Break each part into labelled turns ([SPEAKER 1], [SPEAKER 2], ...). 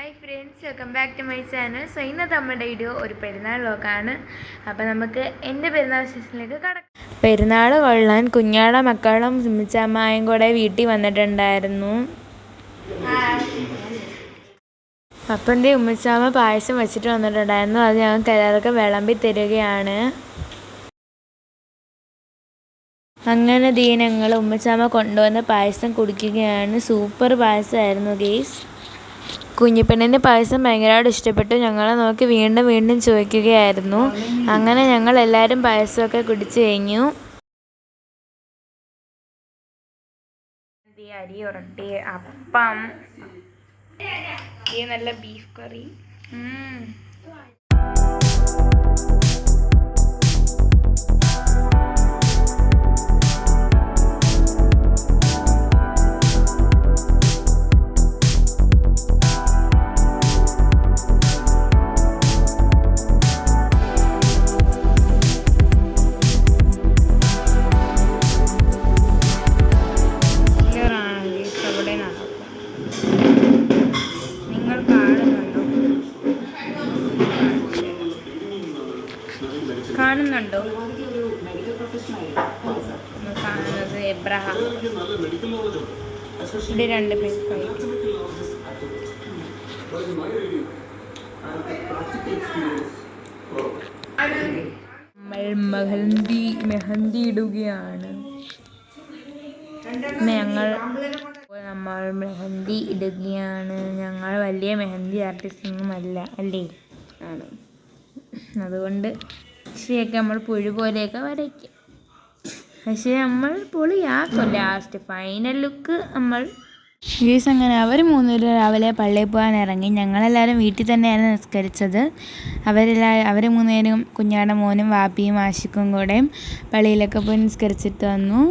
[SPEAKER 1] Hi friends, welcome back to my channel. So ഇന്നത്തെ നമ്മുടെ video ഒരു പെരുന്നാൾ വ്ളോഗാണ്. അപ്പോൾ നമുക്ക് എൻ്റെ പെരുന്നാൾ സെഷനിലേക്ക് കടക്കാം. പെരുന്നാൾ കൊള്ളാൻ കുഞ്ഞാടെ മക്കളും സുമിച്ചമ്മയും കൂടെ വീട്ടിൽ വന്നിട്ടുണ്ടായിരുന്നു. അപ്പൻ്റെ ഉമ്മച്ചാമ്മ പായസം വെച്ചിട്ട് വന്നിട്ടുണ്ടായിരുന്നു. അത് ഞങ്ങൾക്ക് എല്ലാവർക്കും വിളമ്പി തരികയാണ്. അങ്ങനെ ഞങ്ങൾ ഉമ്മച്ചാമ്മ കൊണ്ടുവന്ന പായസം കുടിക്കുകയാണ്. Super പായസമായിരുന്നു guys. കുഞ്ഞിപ്പെണ്ണിൻ്റെ പായസം ഭയങ്കരമായിട്ട് ഇഷ്ടപ്പെട്ടു. ഞങ്ങളെ നോക്കി വീണ്ടും വീണ്ടും ചോദിക്കുകയായിരുന്നു. അങ്ങനെ ഞങ്ങൾ എല്ലാവരും പായസമൊക്കെ കുടിച്ചു കഴിഞ്ഞു. അരി ഉരട്ടി, അപ്പം, നല്ല ബീഫ് കറി. കാണുന്നുണ്ടോ? കാണുന്നത് എബ്രഹാം. ഇവിടെ 2 പേർ കഴിക്കും. നമ്മൾ മെഹന്തി ഇടുകയാണ്. നമ്മൾ മെഹന്തി ഇടുകയാണ്. ഞങ്ങൾ വലിയ മെഹന്തി ആർട്ടിസ്റ്റൊന്നും അല്ല അല്ലേ? ആണ്. അതുകൊണ്ട് പക്ഷേയൊക്കെ നമ്മൾ പുഴു പോലെയൊക്കെ വരയ്ക്കും. പക്ഷേ നമ്മൾ പൊളിയാക്കും ലാസ്റ്റ് ഫൈനൽ ലുക്ക് നമ്മൾ. അങ്ങനെ അവർ 3 പേരും രാവിലെ പള്ളിയിൽ പോകാൻ ഇറങ്ങി. ഞങ്ങളെല്ലാവരും വീട്ടിൽ തന്നെയാണ് നിസ്കരിച്ചത്. അവർ 3 പേരും കുഞ്ഞാടെ മോനും വാപ്പിയും ആഷിക്കും കൂടെ പള്ളിയിലൊക്കെ പോയി നിസ്കരിച്ചിട്ട് വന്നു.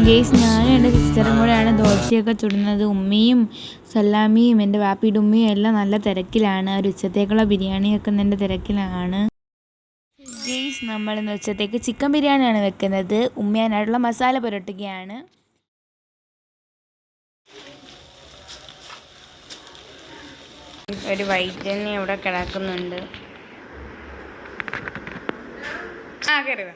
[SPEAKER 1] ഗെയ്സ്, ഞാനും എൻ്റെ സിസ്റ്ററും കൂടെയാണ് ദോശയൊക്കെ ചുടുന്നത്. ഉമ്മയും സല്ലാമിയും എൻ്റെ വാപ്പിയുടെ ഉമ്മയും എല്ലാം നല്ല തിരക്കിലാണ്. ഒരു ഉച്ചത്തേക്കുള്ള ബിരിയാണി വെക്കുന്നതിൻ്റെ തിരക്കിലാണ്. ഗെയ്സ്, നമ്മളിന്ന് ഉച്ചത്തേക്ക് ചിക്കൻ ബിരിയാണിയാണ് വെക്കുന്നത്. ഉമ്മയാനായിട്ടുള്ള മസാല പുരട്ടുകയാണ്. ഒരു വൈറ്റന്നെ ഇവിടെ കിടക്കുന്നുണ്ട്. കരുവ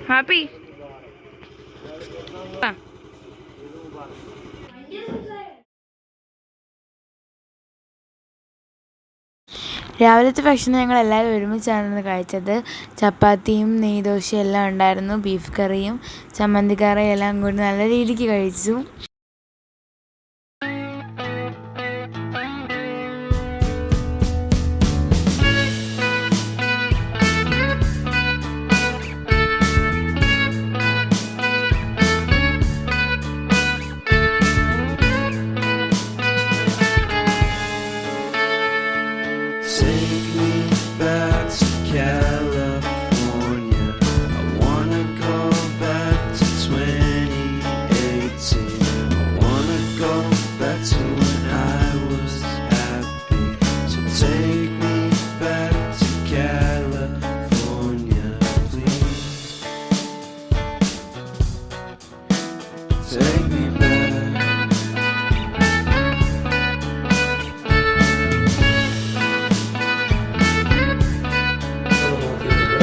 [SPEAKER 1] ഹാപ്പി. രാവിലത്തെ ഭക്ഷണം ഞങ്ങൾ എല്ലാവരും ഒരുമിച്ചാണ് കഴിച്ചത്. ചപ്പാത്തിയും നെയ്ദോശയും എല്ലാം ഉണ്ടായിരുന്നു. ബീഫ് കറിയും ചമ്മന്തിക്കറിയും എല്ലാം കൂടി നല്ല രീതിക്ക് കഴിച്ചു.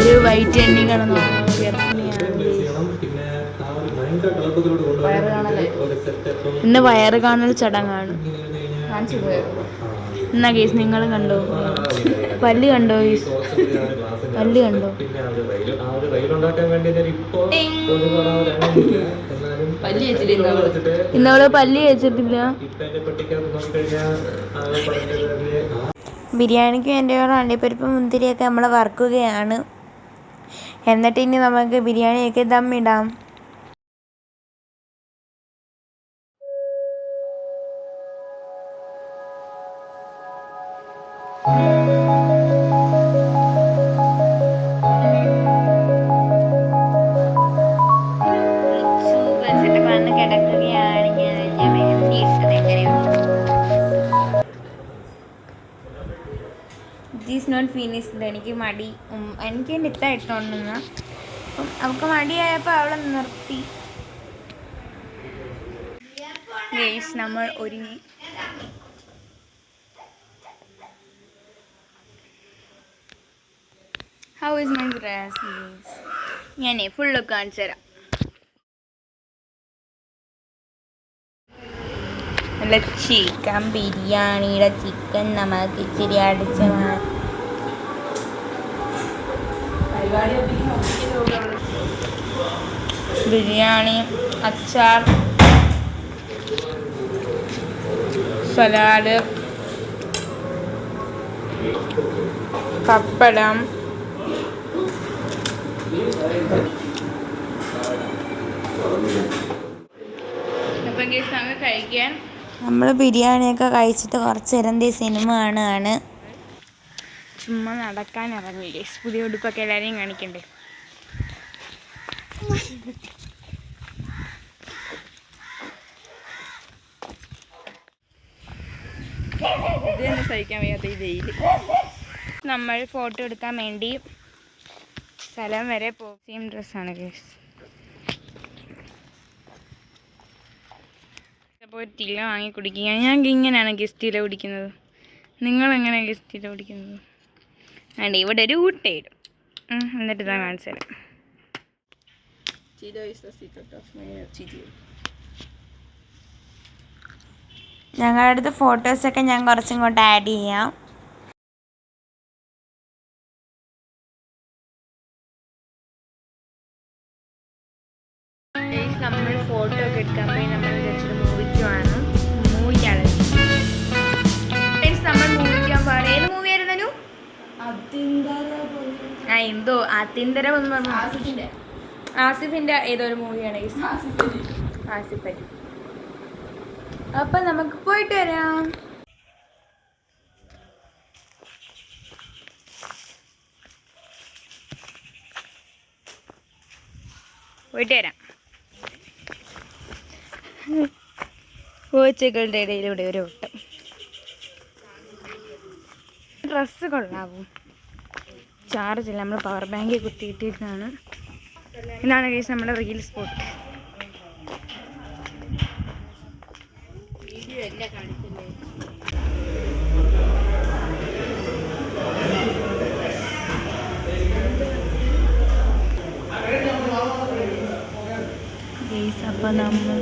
[SPEAKER 1] ഒരു വൈറ്റ് എണ്ണി കിടന്നു ഇന്ന് വയറ് കാണൽ ചടങ്ങാണ്. എന്നാ കേസ് നിങ്ങൾ കണ്ടോ? പല്ല് കണ്ടോ കേസ്? പല്ല് കണ്ടോ? ഇന്നവള് പല്ല് വെച്ചിട്ടില്ല. ബിരിയാണിക്ക് വേണ്ടിയുള്ള അണ്ടിപ്പരിപ്പ് മുന്തിരിയൊക്കെ നമ്മൾ വറുക്കുകയാണ്. എന്നിട്ട് ഇനി നമുക്ക് ബിരിയാണിയൊക്കെ ദമ്മിടാം. Is not finished. എനിക്ക് മടി. എനിക്ക് നിത്ത ഇട്ടോണ്ടെന്ന് അപ്പം അവൾക്ക് മടിയായപ്പോൾ അവളെ നിർത്തി. നമ്മൾ ഒരുങ്ങി. How is my dress? ഞാനേ ഫുള്ള് കാണിച്ചു തരാം. നല്ല ചിക്കൻ ബിരിയാണിയുടെ ചിക്കൻ നമുക്ക് ഇച്ചിരി അടിച്ച് ബിരിയാണി, അച്ചാർ, സലാഡ്, പപ്പടം, അപ്പം കഴിക്കാൻ നമ്മൾ ബിരിയാണിയൊക്കെ കഴിച്ചിട്ട് കുറച്ച് നേരം സിനിമ കാണുകയാണ്. ചുമ്മാ നടക്കാൻ ഇറങ്ങില്ലേ? പുതിയ ഉടുപ്പൊക്കെ എല്ലാവരെയും കാണിക്കണ്ടേ? ഇത് തന്നെ സഹിക്കാൻ വയ്യാത്ത ഈ വെയിൽ. നമ്മൾ ഫോട്ടോ എടുക്കാൻ വേണ്ടി സ്ഥലം വരെ സെയിം ഡ്രസ്സാണ് ഗൈസ്. അപ്പോൾ ടീല വാങ്ങി കുടിക്കുക. ഞാൻ ഇങ്ങനെയാണ് ഗസ്റ്റീല കുടിക്കുന്നത്. നിങ്ങളെങ്ങനെയാണ് ഗസ്റ്റീല കുടിക്കുന്നത്? വേണ്ട, ഇവിടെ ഒരു ഊട്ടയിടും. എന്നിട്ട് ഇതാ കാണിച്ചു തരാം. ഞങ്ങളുടെ അടുത്ത് ഫോട്ടോസൊക്കെ ഞാൻ കുറച്ചിങ്ങോട്ട് ആഡ് ചെയ്യാം. നമ്മൾ ഫോട്ടോ ഒക്കെ എടുക്കാൻ പോയി നമ്മൾ വിചാരിച്ചൊരു മൂവിക്കാണ്. നമ്മൾ മൂവിക്കാൻ പാടെ. ഏത് മൂവി ആയിരുന്നു? എന്തോ അതിന്തരം എന്ന് പറഞ്ഞു. ആസിഫിന്റെ ഏതോ ഒരു മൂവിയാണ് ആസിഫ് അലി. അപ്പൊ നമുക്ക് പോയിട്ട് വരാം. കോച്ചുകളുടെ ഇടയിലൂടെ ഒരു ഓട്ടം. ഡ്രസ്സ് കൊള്ളാവും. ചാർജില്ല, നമ്മൾ പവർ ബാങ്കിൽ കുത്തിയിട്ടിരുന്നാണ്. ഇതാണ് കേസ് നമ്മുടെ റീൽ സ്പോട്ട്. അപ്പം നമ്മൾ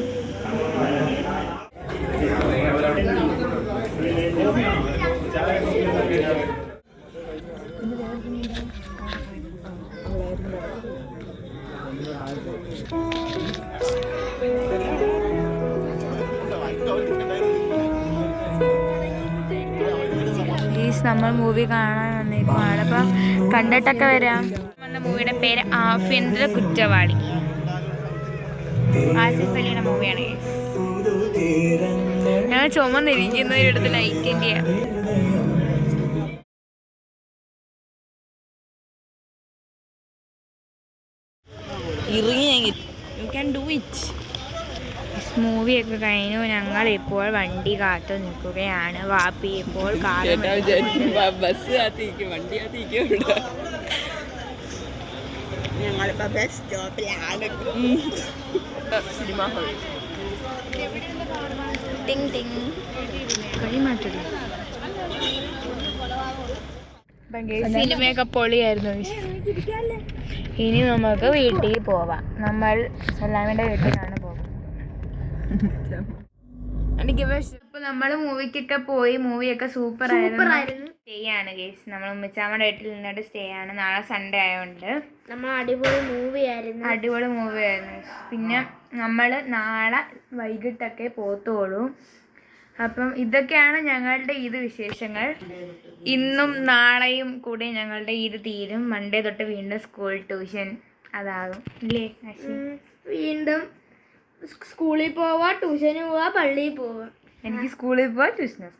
[SPEAKER 1] നമ്മൾ മൂവി കാണാൻ വന്നേക്കുവാണ്. അപ്പം കണ്ടിട്ടൊക്കെ വരാം. നമ്മുടെ മൂവിയുടെ പേര് ആഭ്യന്തര കുറ്റവാളി. ആസിഫ് അലിയുടെ മൂവിയാണ്. ഞാൻ ചുമന്നിരിക്കുന്നതിനടുത്ത് ലൈറ്റിൻ്റെ മൂവിയൊക്കെ കഴിഞ്ഞു. ഞങ്ങൾ ഇപ്പോൾ വണ്ടി കാത്തു നിൽക്കുകയാണ്. വാപ്പി ഇപ്പോൾ ബസ് കാത്തിരിക്കും, വണ്ടി കാത്തിരിക്കും. ഞങ്ങളിപ്പോൾ ബസ് സ്റ്റോപ്പിലാണ്. Cinema hall. ടിങ് ടിങ്. കൈ മാറ്റടി. സിനിമയൊക്കെ പൊളിയായിരുന്നു. ഇനി നമുക്ക് വീട്ടിൽ പോവാം. നമ്മൾ സലാമിന്റെ വീട്ടിലാണ് പോകുന്നത്. അപ്പൊ നമ്മള് മൂവിക്കൊക്കെ പോയി. മൂവിയൊക്കെ സൂപ്പർ ആയിരുന്നു. സ്റ്റേ ആണ് ഗൈസ്. നമ്മൾ ഉമ്മച്ചാമ്മയുടെ വീട്ടിൽ നിന്നിട്ട് സ്റ്റേ ആണ്. നാളെ സൺഡേ ആയതുകൊണ്ട് നമ്മൾ അടിപൊളി മൂവി ആയിരുന്നു. പിന്നെ നമ്മൾ നാളെ വൈകിട്ടൊക്കെ പോത്തോളൂ. അപ്പം ഇതൊക്കെയാണ് ഞങ്ങളുടെ വിശേഷങ്ങൾ. ഇന്നും നാളെയും കൂടി ഞങ്ങളുടെ തീരും. മൺഡേ തൊട്ട് വീണ്ടും സ്കൂൾ ട്യൂഷൻ അതാകും ഇല്ലേ? വീണ്ടും സ്കൂളിൽ പോവാ, ട്യൂഷന് പോവാ, പള്ളിയിൽ പോവാ. എനിക്ക് സ്കൂളിൽ പോവാ, ട്യൂഷന്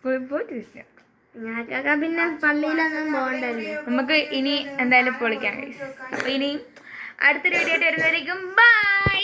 [SPEAKER 1] ഞങ്ങൾക്കൊക്കെ പിന്നെ പള്ളിയിലൊന്നും പോകണ്ടല്ലോ. നമുക്ക് ഇനി എന്തായാലും പൊളിക്കാം. അപ്പൊ ഇനി അടുത്തൊരു വീഡിയോ ആയിട്ട് വരുന്നതായിരിക്കും. ബൈ.